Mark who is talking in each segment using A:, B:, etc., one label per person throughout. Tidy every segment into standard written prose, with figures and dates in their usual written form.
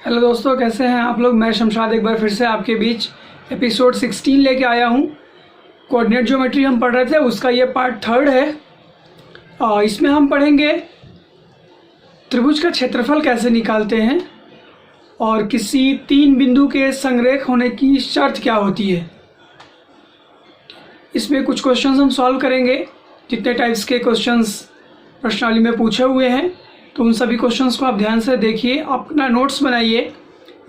A: Hello दोस्तों, कैसे हैं आप लोग। मैं शमशाद एक बार फिर से आपके बीच एपिसोड 16 लेके आया हूं। कोऑर्डिनेट ज्योमेट्री हम पढ़ रहे थे, उसका ये पार्ट 3 है। इसमें हम पढ़ेंगे त्रिभुज का क्षेत्रफल कैसे निकालते हैं और किसी 3 बिंदु के संरेख होने की शर्त क्या होती है। इसमें कुछ क्वेश्चंस हम सॉल्व करेंगे। जितने टाइप्स के क्वेश्चंस प्रश्नावली में पूछे हुए हैं तो उन सभी क्वेश्चंस को आप ध्यान से देखिए, अपना नोट्स बनाइए।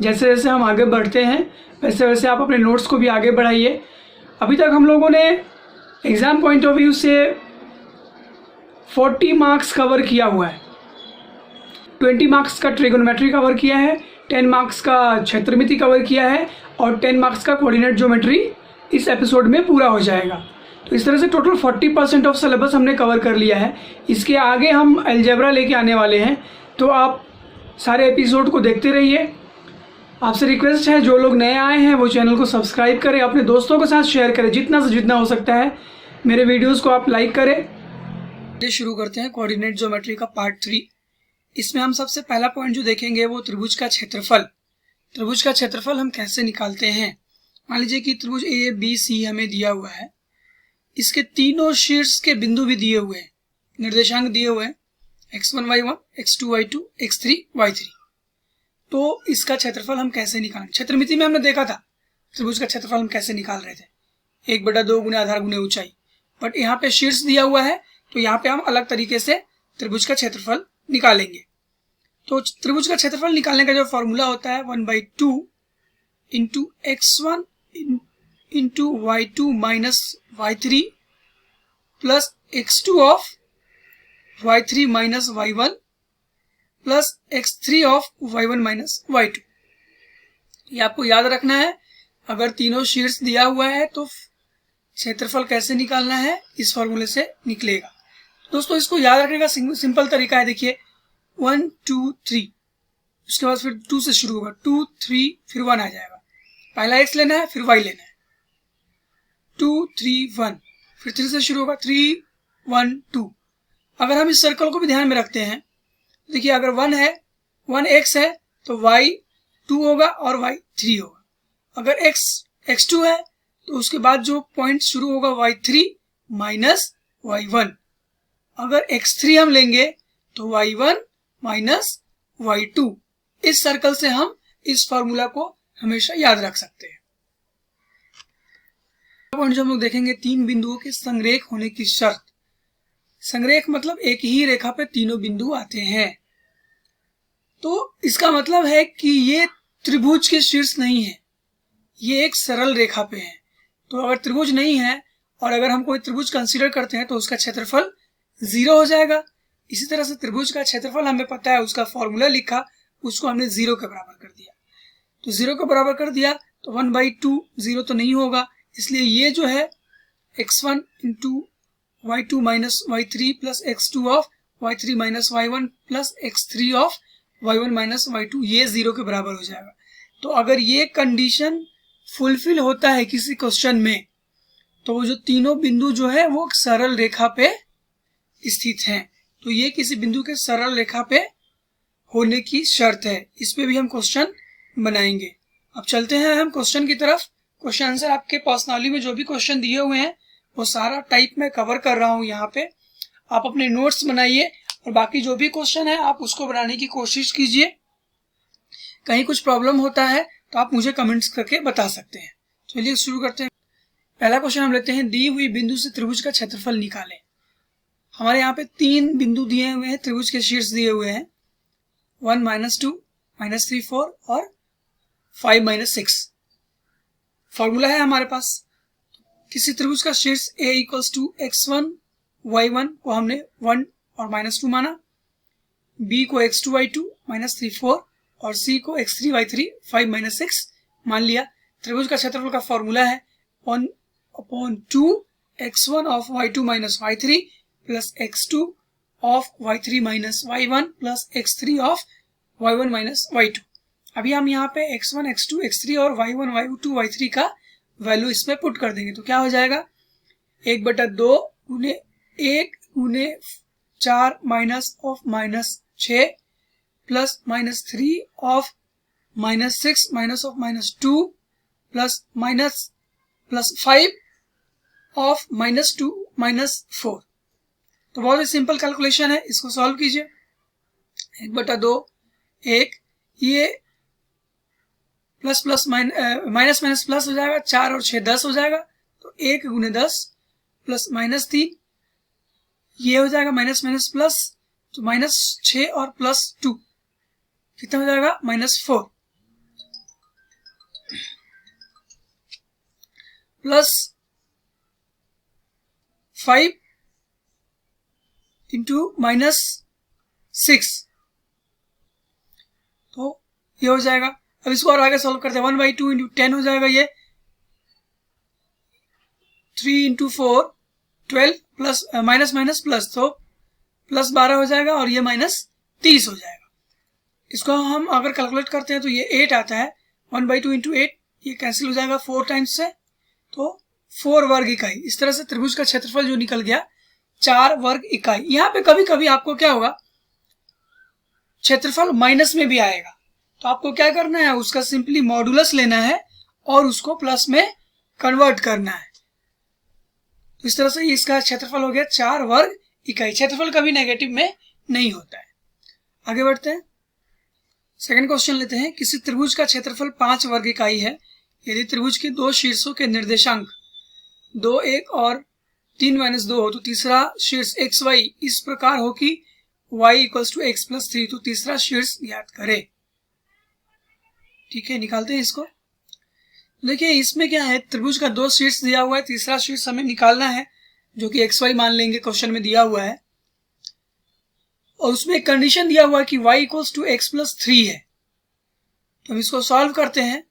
A: जैसे जैसे हम आगे बढ़ते हैं वैसे वैसे आप अपने नोट्स को भी आगे बढ़ाइए। अभी तक हम लोगों ने एग्ज़ाम पॉइंट ऑफ व्यू से 40 मार्क्स कवर किया हुआ है। 20 मार्क्स का ट्रिगोनोमेट्री कवर किया है, 10 मार्क्स का क्षेत्रमिति कवर किया है और 10 मार्क्स का कोऑर्डिनेट ज्योमेट्री इस एपिसोड में पूरा हो जाएगा। तो इस तरह से टोटल 40% ऑफ सिलेबस हमने कवर कर लिया है। इसके आगे हम अलजेब्रा लेके आने वाले हैं, तो आप सारे एपिसोड को देखते रहिए। आपसे रिक्वेस्ट है, जो लोग नए आए हैं वो चैनल को सब्सक्राइब करें, अपने दोस्तों के साथ शेयर करें, जितना से जितना हो सकता है मेरे वीडियोस को आप लाइक करें। ये शुरू करते हैं कोऑर्डिनेट ज्योमेट्री का पार्ट 3। इसमें हम सबसे पहला पॉइंट जो देखेंगे वो त्रिभुज का क्षेत्रफल। त्रिभुज का क्षेत्रफल हम कैसे निकालते हैं। मान लीजिए कि त्रिभुज ABC हमें दिया हुआ है, इसके तीनों शीर्ष के बिंदु भी दिए हुए हैं, निर्देशांक दिए हुए हैं x1 y1, x2 y2, x3 y3। तो इसका क्षेत्रफल हम कैसे निकालें। क्षेत्रमिति में हमने देखा था त्रिभुज का क्षेत्रफल हम कैसे निकाल रहे थे, 1/2 गुने आधार गुने ऊंचाई। बट यहाँ पे शीर्ष दिया हुआ है तो यहाँ पे हम अलग तरीके से त्रिभुज का क्षेत्रफल निकालेंगे। तो त्रिभुज का क्षेत्रफल निकालने का जो फॉर्मूला होता है 1/2 into x1 into y2 minus y3 plus x2 of y3 minus y1 plus x3 of y1 minus y2। ये आपको याद रखना है। अगर तीनों शीर्ष दिया हुआ है तो क्षेत्रफल कैसे निकालना है, इस फॉर्मूले से निकलेगा। दोस्तों, इसको याद रखने का सिंपल तरीका है। देखिए 1 2 3, उसके बाद फिर 2 से शुरू होगा, 2 3 फिर 1 आ जाएगा। पहला x लेना है फिर y लेना है, 2 3 1, फिर 3 से शुरू होगा, 3 1 2। अगर हम इस सर्कल को भी ध्यान में रखते हैं, देखिए अगर 1 है, 1 x है तो y 2 होगा और y 3 होगा। अगर x2 है तो उसके बाद जो पॉइंट शुरू होगा y3 माइनस y1। अगर x3 हम लेंगे तो y1 माइनस y2। इस सर्कल से हम इस फॉर्मूला को हमेशा याद रख सकते हैं। पॉइंट जो हम लोग देखेंगे, 3 बिंदुओं के संरेख होने की शर्त। संरेख मतलब एक ही रेखा पे तीनों बिंदु आते हैं। तो इसका मतलब है कि ये त्रिभुज के शीर्ष नहीं है, ये एक सरल रेखा पे है। तो अगर त्रिभुज नहीं है और अगर हम कोई त्रिभुज कंसीडर करते हैं तो उसका क्षेत्रफल 0 हो जाएगा। इसी तरह से त्रिभुज का क्षेत्रफल हमें पता है, उसका फॉर्मूला लिखा, उसको हमने 0 के बराबर कर दिया। तो 0 के बराबर कर दिया तो 1/2 0 तो नहीं होगा, इसलिए ये जो है x1 into y2 minus y3 plus x2 of y3 minus y1 plus x3 of y1 minus y2, ये 0 के बराबर हो जाएगा। तो अगर ये कंडीशन फुलफिल होता है किसी क्वेश्चन में तो वो जो तीनों बिंदु जो है वो सरल रेखा पे स्थित हैं। तो ये किसी बिंदु के सरल रेखा पे होने की शर्त है। इस पे भी हम क्वेश्चन बनाएंगे। अब चलते हैं हम क्वेश्चन की तरफ। क्वेश्चन आंसर आपके पर्सनाली में जो भी क्वेश्चन दिए हुए हैं वो सारा टाइप में कवर कर रहा हूँ यहाँ पे। आप अपने नोट्स बनाइए और बाकी जो भी क्वेश्चन है आप उसको बनाने की कोशिश कीजिए। कहीं कुछ प्रॉब्लम होता है तो आप मुझे कमेंट्स करके बता सकते हैं। चलिए शुरू करते हैं। पहला क्वेश्चन हम लेते हैं, दी हुई बिंदु से त्रिभुज का क्षेत्रफल निकालें। हमारे यहाँ पे 3 बिंदु दिए हुए हैं, त्रिभुज के शीर्ष दिए हुए हैं, 1 -2 -3 4 और 5 -6। फॉर्मूला है हमारे पास। किसी त्रिभुज का शीर्ष A = x1 y1 को हमने 1 और -2 माना, B को x2 y2 -3 4 और C को x3 y3 5 -6 मान लिया। त्रिभुज का क्षेत्रफल का फॉर्मूला है 1/2 x1 of y2 minus y3 plus x2 of y3 minus y1 plus x3 of y1 minus y2। अभी हम यहाँ पे x1 x2 x3 और y1 y2 y3 का वैल्यू इसमें पुट कर देंगे तो क्या हो जाएगा, 1/2 गुने 1 गुने 4 minus of -6 plus -3 of -6 minus of -2 plus minus plus 5 of -2 -4। तो बहुत ही सिंपल कैलकुलेशन है, इसको सॉल्व कीजिए। 1/2 1, ये plus plus minus minus plus हो जाएगा, 4 और 6 10 हो जाएगा, तो 1 गुने 10 प्लस -3, ये हो जाएगा माइनस माइनस प्लस, तो -6 और +2 कितना हो जाएगा, -4 प्लस 5 इंटू -6, तो ये हो जाएगा। अब इसको और आगे सॉल्व करते हैं, 1/2 इंटू 10 हो जाएगा, ये 3 into 4 12 plus minus minus plus, तो +12 हो जाएगा और ये -30 हो जाएगा। इसको हम अगर कैलकुलेट करते हैं तो ये 8 आता है। 1/2 इंटू 8, ये कैंसिल हो जाएगा 4 टाइम्स से, तो 4 वर्ग इकाई। इस तरह से त्रिभुज का क्षेत्रफल जो निकल गया 4 वर्ग इकाई। यहाँ पे कभी कभी आपको क्या होगा, क्षेत्रफल माइनस में भी आएगा, तो आपको क्या करना है, उसका सिंपली मॉडुलस लेना है और उसको प्लस में कन्वर्ट करना है। तो इस तरह से इसका क्षेत्रफल हो गया 4 वर्ग इकाई। क्षेत्रफल कभी नेगेटिव में नहीं होता है। आगे बढ़ते हैं, सेकंड क्वेश्चन लेते हैं। किसी त्रिभुज का क्षेत्रफल 5 वर्ग इकाई है यदि त्रिभुज के 2 शीर्षों के निर्देशांक 2 1 और 3 -2 हो, तो तीसरा शीर्ष xy इस प्रकार हो कि y = x + 3, तो तीसरा शीर्ष ज्ञात करें। ठीक है, निकालते हैं इसको। देखिए इसमें क्या है, त्रिभुज का 2 शीर्ष दिया हुआ है, तीसरा शीर्ष हमें निकालना है जो कि xy मान लेंगे, क्वेश्चन में दिया हुआ है, और उसमें एक कंडीशन दिया हुआ है कि y = x + 3 है। तो हम इसको सॉल्व करते हैं,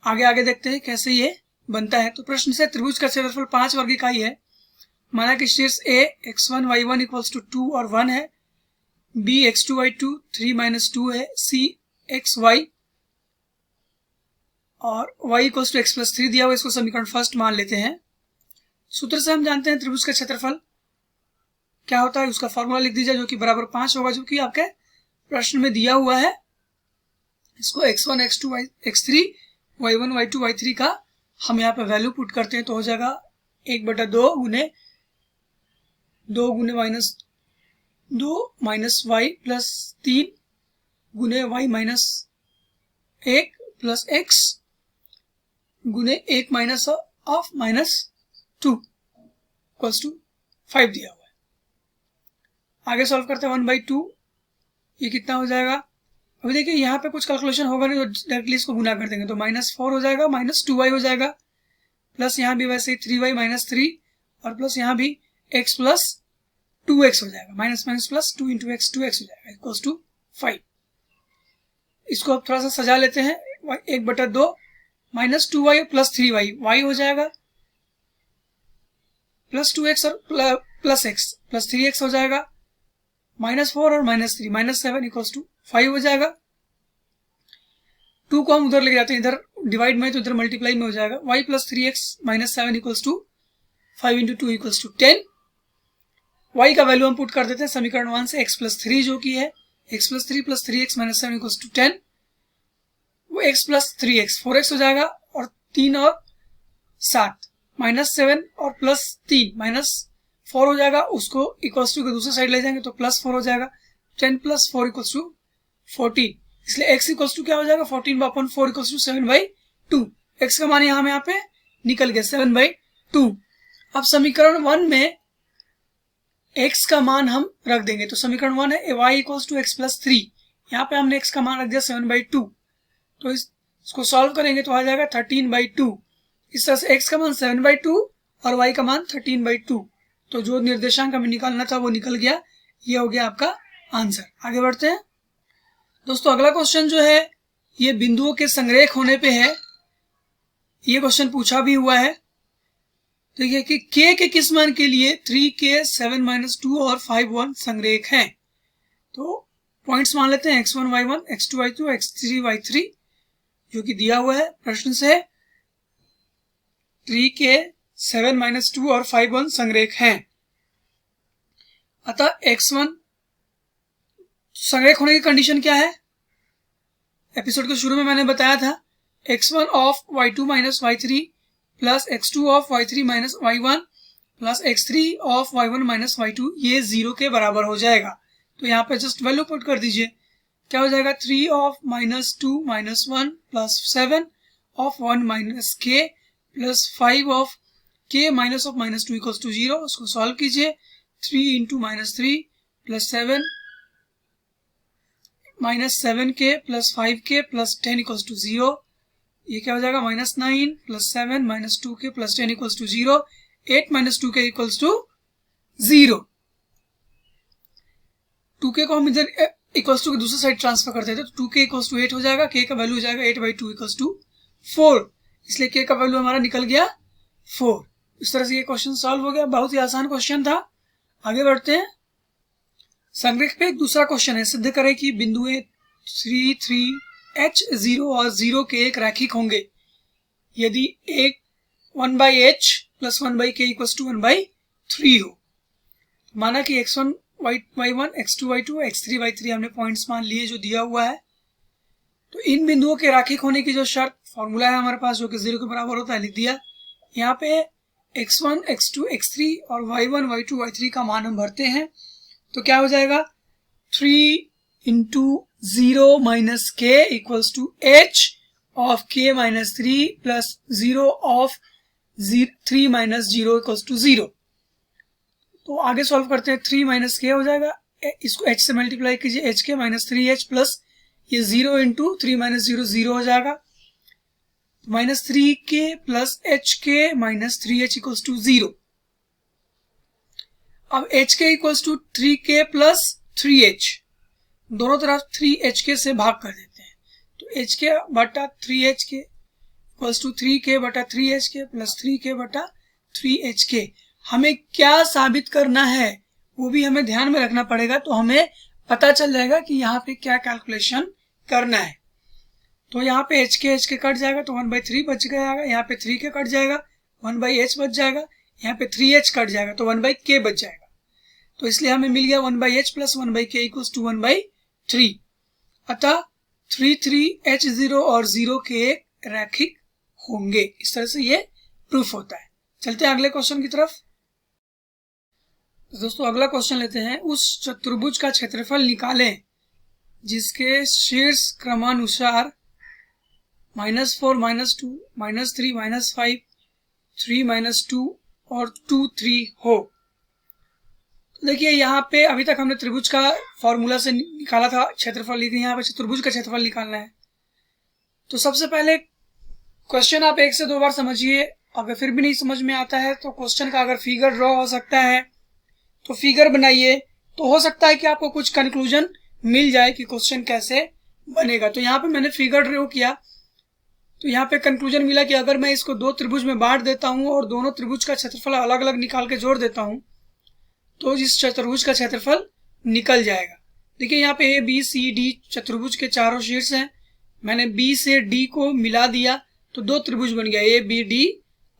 A: आगे आगे देखते हैं कैसे ये बनता है। तो प्रश्न से त्रिभुज का क्षेत्रफल 5 वर्ग इकाई है। माना कि शीर्ष A x1 y1 = 2 और 1 है, B x2 y2 3 - 2 है, C xy और y = x + 3 दिया हुआ। इसको समीकरण फर्स्ट मान लेते हैं। सूत्र से हम जानते हैं त्रिभुज का क्षेत्रफल क्या होता है, उसका फॉर्मूला लिख दीजिए, जो कि बराबर 5 होगा, जो कि आपके प्रश्न में दिया हुआ है। इसको x1 x2 x3 y1 y2 y3 का हम यहाँ पे वैल्यू पुट करते हैं, तो हो जाएगा 1/2 गुने 2 गुने -2 माइनस y प्लस 3 गुने y - 1 प्लस x गुने 1 माइनस ऑफ -2 = 5 दिया हुआ है। आगे सॉल्व करते हैं 1/2, ये कितना हो जाएगा। अभी देखिए यहाँ पे कुछ कैलकुलेशन होगा नहीं, तो डायरेक्टली इसको गुना कर देंगे, तो -4 हो जाएगा, -2y हो जाएगा, प्लस यहाँ भी वैसे ही 3y - 3 और प्लस यहाँ भी x + 2x हो जाएगा, minus minus plus 2 × x 2x हो जाएगा = 5। इसको अब थोड़ा सा सजा लेते हैं, 1/2 -2y प्लस 3y, y हो जाएगा प्लस 2x और प्लस x प्लस 3x हो जाएगा, -4 और -3 -7 = 5 हो जाएगा। 2 को हम उधर लेके जाते हैं, इधर डिवाइड में तो इधर मल्टीप्लाई में हो जाएगा, y + 3x - 7 = 5 × 2 = 10। y का वैल्यू हम पुट कर देते हैं समीकरण 1 से, x + 3 जो कि है x + 3 + 3x - 7 = 10, वो x + 3x 4x हो जाएगा, और 3 और 7 -7 और प्लस 3 -4 हो जाएगा, उसको इक्वल्स टू के दूसरे साइड ले जाएंगे तो +4 हो जाएगा। 10 + 4 = 14, इसलिए x = क्या हो जाएगा, 14/4 = 7/2। x का मान यहाँ पे निकल गया 7/2। अब समीकरण 1 में x का मान हम रख देंगे, तो समीकरण 1 है y = x + 3, यहाँ पे हमने x का मान रख दिया 7/2, तो इसको सॉल्व करेंगे तो आ जाएगा 13/2। इस तरह से x का मान 7/2 और y का मान 13/2, तो जो निर्देशांक हमें निकालना था वो निकल गया। ये हो गया आपका आंसर। आगे बढ़ते हैं दोस्तों, अगला क्वेश्चन जो है ये बिंदुओं के संरेख होने पे है। ये क्वेश्चन पूछा भी हुआ है। देखिए कि k के किस मान के लिए 3k 7 - 2 और 5 1 संरेख हैं। तो पॉइंट्स मान लेते हैं, x1 y1 x2 y2 x3 y3 जो कि दिया हुआ है प्रश्न से। 3k 7 - 2 और 5 1 संरेख हैं। अतः x1 संरेख होने की कंडीशन क्या है? एपिसोड के शुरू में मैंने बताया था x1 of y2 minus y3 plus x2 of y3 minus y1 plus x3 of y1 minus y2 ये 0 के बराबर हो जाएगा। तो यहाँ पे जस्ट वैल्यू पुट कर दीजिए। क्या हो जाएगा? 3 of minus 2 minus 1 plus 7 of 1 minus k plus 5 of k minus of minus 2 equals to 0। उसको सॉल्व कीजिए। 3 into minus 3 plus 7 minus 7k plus 5k plus 10 equals to 0। ये क्या हो जाएगा? Minus 9 plus 7 minus 2k plus 10 equals to 0। 8 minus 2k equals to 0। 2k को हम इधर equals to की दूसरी साइड ट्रांसफर करते थे तो 2k इक्वल्स टू 8 हो जाएगा। k का वैल्यू हो जाएगा 8/2 इक्वल्स टू 4। इसलिए k का वैल्यू हमारा निकल गया 4। इस तरह से ये क्वेश्चन सॉल्व हो गया। बहुत ही आसान क्वेश्चन था। आगे बढ़ते हैं। संरेख पे एक दूसरा क्वेश्चन है। सिद्ध करें कि बिंदुएं 3, 3, h 0 और 0 के एक रैखिक होंगे यदि एक 1/h plus 1/k equals to 1/3 हो। माना कि x1 y1 x2 y2 x3 y3 हमने पॉइंट्स मान लिए जो दिया हुआ है। तो इन बिंदुओं के रैखिक होने की जो शर्त फॉर्मूला है हमारे पास जो कि 0 के बराबर होता है लिख दिया। यहाँ पे x1 x2 x3 और y1 y2 y3 का मान हम भरते हैं तो क्या हो जाएगा? 3 into 0 minus k equals to h of k minus 3 plus 0 of 3 minus 0 equals to 0। तो आगे सॉल्व करते हैं। 3 माइनस k हो जाएगा। इसको h से मल्टीप्लाई कीजिए। h k minus 3h plus ये 0 इंटू 3 माइनस 0 0 हो जाएगा। Minus 3k plus hk minus 3h equals to 0। अब hk equals to 3k plus 3h दोनों तरफ 3hk से भाग कर देते हैं तो hk बटा 3hk इक्वल्स टू 3k बटा 3hk प्लस 3k बटा 3hk। हमें क्या साबित करना है वो भी हमें ध्यान में रखना पड़ेगा। तो हमें पता चल जाएगा कि यहाँ पे क्या कैलकुलेशन करना है। तो यहाँ पे hk कट जाएगा तो 1/3 बच जाएगा। यहाँ पे 3k कट जाएगा 1/h बच जाएगा। यहाँ पे 3h कट जाएगा तो 1/k बच जाएगा। तो इसलिए हमें मिल गया 1/h plus 1/k equals to 1/3। अतः 3, 3 h 0 और 0 के रैखिक होंगे। इस तरह से ये प्रूफ होता है। चलते हैं अगले क्वेश्चन की तरफ। दोस्तों अगला क्वेश्चन लेते हैं। उस चतुर्भुज का क्षेत्रफल निकालें जिसके शीर्ष क्रमानुसार -4 -2 -3 -5 3 -2 और 2 3 हो। तो देखिए यहाँ पे अभी तक हमने त्रिभुज का फॉर्मूला से निकाला था क्षेत्रफल, लेकिन यहाँ पे चतुर्भुज का क्षेत्रफल निकालना है। तो सबसे पहले क्वेश्चन आप 1 से 2 बार समझिए। अगर फिर भी नहीं समझ में आता है तो क्वेश्चन का अगर फिगर ड्रॉ हो सकता है तो फिगर बनाइए। तो हो सकता है कि आपको कुछ कंक्लूजन मिल जाए कि क्वेश्चन कैसे बनेगा। तो यहाँ पे मैंने फिगर ड्रॉ किया तो यहाँ पे कंक्लूजन मिला कि अगर मैं इसको 2 त्रिभुज में बांट देता हूँ और दोनों त्रिभुज का क्षेत्रफल अलग अलग निकाल के जोड़ देता हूँ तो इस चतुर्भुज का क्षेत्रफल निकल जाएगा। देखिए यहाँ पे ए बी सी डी चतुर्भुज के चारों शीर्ष हैं। मैंने बी से डी को मिला दिया तो 2 त्रिभुज बन गया ए बी डी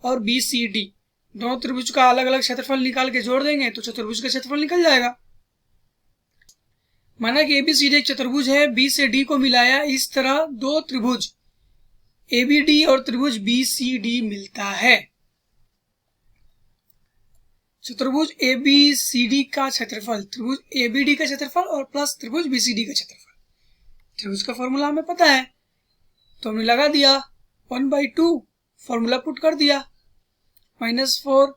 A: और बी सी डी। दोनों त्रिभुज का अलग अलग क्षेत्रफल निकाल के जोड़ देंगे तो चतुर्भुज का क्षेत्रफल निकल जाएगा। माना कि ए बी सी डी एक चतुर्भुज है। बी से डी को मिलाया। इस तरह 2 त्रिभुज ए बी डी और त्रिभुज बी सी डी मिलता है। चतुर्भुज ए बी सी डी का क्षेत्रफल त्रिभुज ए बी डी का क्षेत्रफल और प्लस त्रिभुज बी सी डी का क्षेत्रफल। त्रिभुज का फॉर्मूला हमें पता है तो हमने लगा दिया 1/2 फॉर्मूला पुट कर दिया। -4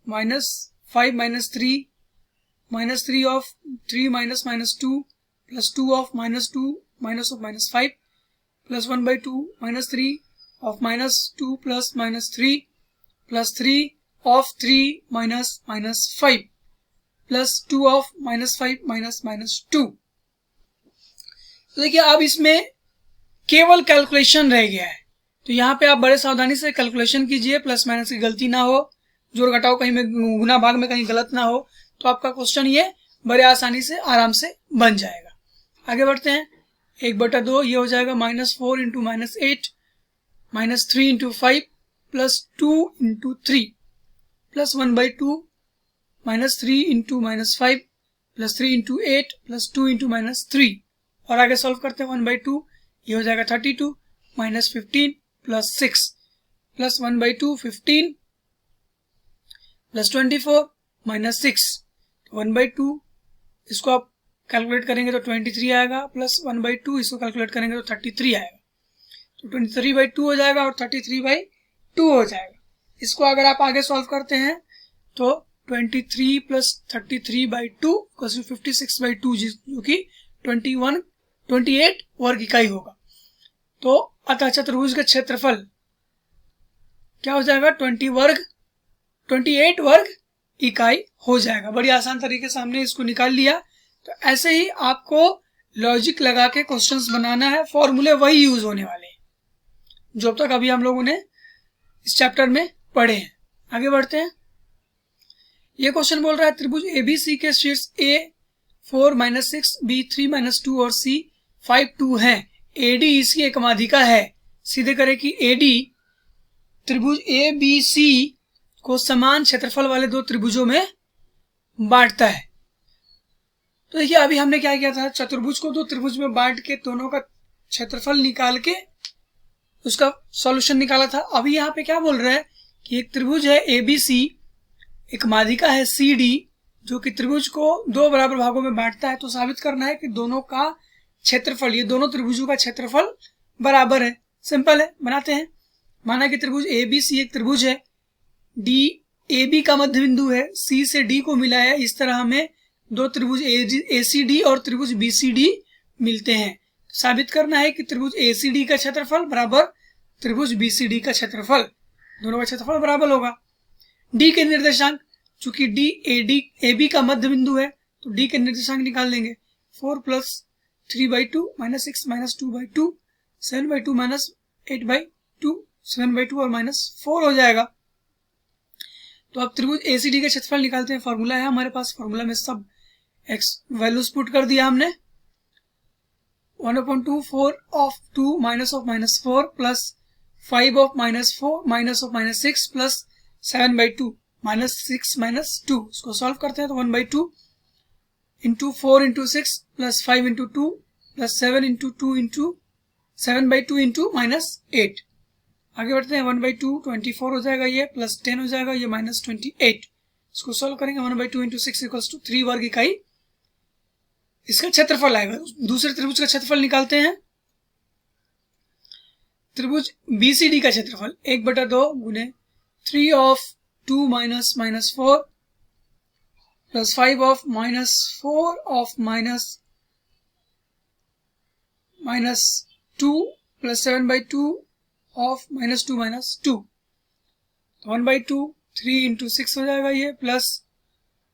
A: -5 -3 -3 of 3 -2 plus 2 of -2 -5 plus 1/2 -3 of -2 plus -3 plus 3 of 3 -5 plus 2 of -5 -2। तो देखिए अब इसमें केवल कैलकुलेशन रह गया है। तो यहाँ पे आप बड़े सावधानी से कैलकुलेशन कीजिए, प्लस माइनस की गलती ना हो, जोड़ घटाव कहीं में गुना भाग में कहीं गलत ना हो, तो आपका क्वेश्चन ये बड़े आसानी से आराम से बन जाएगा। आगे बढ़ते हैं। 1/2 ये हो जाएगा -4 into -8 -3 into 5 plus 2 into 3 plus 1/2 -3 into -5 plus 3 into 8 plus 2 into -3 और आगे सॉल्व करते हैं 1/2 ये हो जाएगा 32 minus 15 plus 6 plus 1/2 15 plus 24 minus 6 1/2 इसको आप कैलकुलेट करेंगे तो 23 आएगा प्लस 1/2 इसको कैलकुलेट करेंगे तो 33 आएगा तो 23/2 हो जाएगा और 33/2 हो जाएगा। इसको अगर आप आगे सॉल्व करते हैं तो 23 प्लस 33/2 इक्वल्स टू 56/2 जो कि 28 वर्ग इकाई होगा। तो अतः चतुर्भुज का क्षेत्रफल क्या हो जाएगा 28 वर्ग इकाई हो जाएगा। बड़ी आसान तरीके से हमने इसको निकाल लिया। तो ऐसे ही आपको लॉजिक लगा के क्वेश्चंस बनाना है, फॉर्मूले वही यूज होने वाले हैं जो अब तक अभी हम लोगों ने इस चैप्टर में पढ़े हैं। आगे बढ़ते हैं। ये क्वेश्चन बोल रहा है त्रिभुज ABC के शीर्ष A 4 - 6 B 3 - 2 और C 5 2 है। AD इसकी एकमाधिका है। सीधे करें कि AD त्रिभुज ABC को समान क्षेत्रफल वाले दो त्रिभुजों में बांटता है। तो देखिए अभी हमने क्या किया था, चतुर्भुज को दो त्रिभुज में बांट के दोनों का क्षेत्रफल निकाल के उसका सॉल्यूशन निकाला था। अभी यहाँ पे क्या बोल रहा है कि एक त्रिभुज है ABC, एक माध्यिका है CD जो कि त्रिभुज को दो बराबर भागों में बांटता है। तो साबित करना है कि दोनों का क्षेत्रफल, ये दोनों त्रिभुजों का क्षेत्रफल बराबर है। सिंपल है, बनाते हैं। माना कि त्रिभुज ABC एक त्रिभुज है, D AB का मध्य बिंदु है, C से D को मिला है। इस तरह हमें दो त्रिभुज ACD और त्रिभुज BCD मिलते हैं। साबित करना है कि त्रिभुज ACD का क्षेत्रफल बराबर त्रिभुज BCD का क्षेत्रफल, दोनों का क्षेत्रफल बराबर होगा। D के निर्देशांक, चूंकि D AB का मध्य बिंदु है तो D के निर्देशांक निकाल देंगे। 4 प्लस 3/2 माइनस 6 माइनस 2/2 7/2 माइनस 8/2 7/2 और -4 हो जाएगा। तो अब त्रिभुज ACD का क्षेत्रफल निकालते हैं। फॉर्मूला है हमारे पास, फॉर्मूला में सब x वैल्यूज पुट कर दिया हमने। 1/2 4 of 2 minus of -4 plus 5 of -4 minus of -6 plus 7/2 -6 -2। इसको सॉल्व करते हैं तो 1/2 into 4 into 6 plus 5 into 2 plus 7 into 2 into 7/2 into -8। आगे बढ़ते हैं। 1/2 24 हो जाएगा ये, प्लस 10 हो जाएगा ये, -28। इसको सॉल्व करेंगे 1/2 इंटू 6 इक्वल्स टू 3 वर्ग इकाई इसका क्षेत्रफल आएगा। दूसरे त्रिभुज का क्षेत्रफल निकालते हैं। त्रिभुज BCD का क्षेत्रफल 1/2 गुने 3 of 2 minus -4 plus 5 of -4 of -2 plus 7/2 of -2 -2। 1/2 3 into 6 हो जाएगा ये, प्लस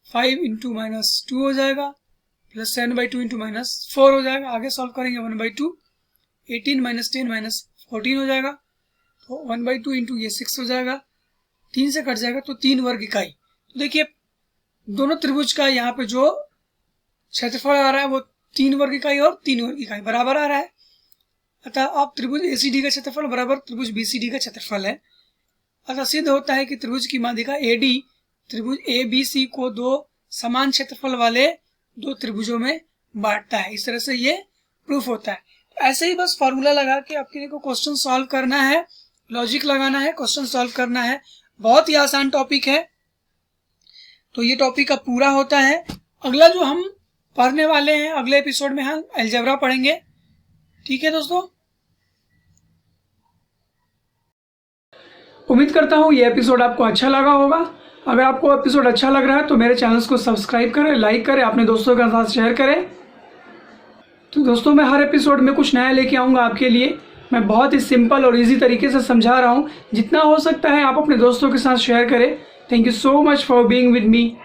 A: 5 इंटू -2 हो जाएगा, प्लस 7/2 इंटू -4 हो जाएगा। आगे सॉल्व करेंगे 1/2 18 - 10 -14 हो जाएगा। तो 1/2 इंटू ये 6 हो जाएगा, 3 से कट जाएगा तो 3 वर्ग इकाई। तो देखिए दोनों त्रिभुज का यहाँ पे जो क्षेत्रफल आ रहा है वो 3 वर्ग इकाई और 3 वर्ग इकाई बराबर आ रहा है। अतः अब त्रिभुज ACD का क्षेत्रफल बराबर त्रिभुज BCD का क्षेत्रफल है। अतः सिद्ध होता है कि त्रिभुज की माध्यिका AD त्रिभुज ABC को दो समान क्षेत्रफल वाले दो त्रिभुजों में बांटता है। इस तरह से ये प्रूफ होता है। ऐसे ही बस फॉर्मूला लगा के आपके को क्वेश्चन सॉल्व करना है, लॉजिक लगाना है, क्वेश्चन सॉल्व करना है। बहुत ही आसान टॉपिक है। तो ये टॉपिक अब पूरा होता है। अगला जो हम पढ़ने वाले हैं, अगले एपिसोड में हम अलजेब्रा पढ़ेंगे। ठीक है दोस्तों, उम्मीद करता हूँ ये एपिसोड आपको अच्छा लगा होगा। अगर आपको एपिसोड अच्छा लग रहा है तो मेरे चैनल को सब्सक्राइब करें, लाइक करें, अपने दोस्तों के साथ शेयर करें। तो दोस्तों मैं हर एपिसोड में कुछ नया लेके आऊँगा आपके लिए। मैं बहुत ही सिंपल और इजी तरीके से समझा रहा हूँ। जितना हो सकता है आप अपने दोस्तों के साथ शेयर करें। Thank you so much for being with me.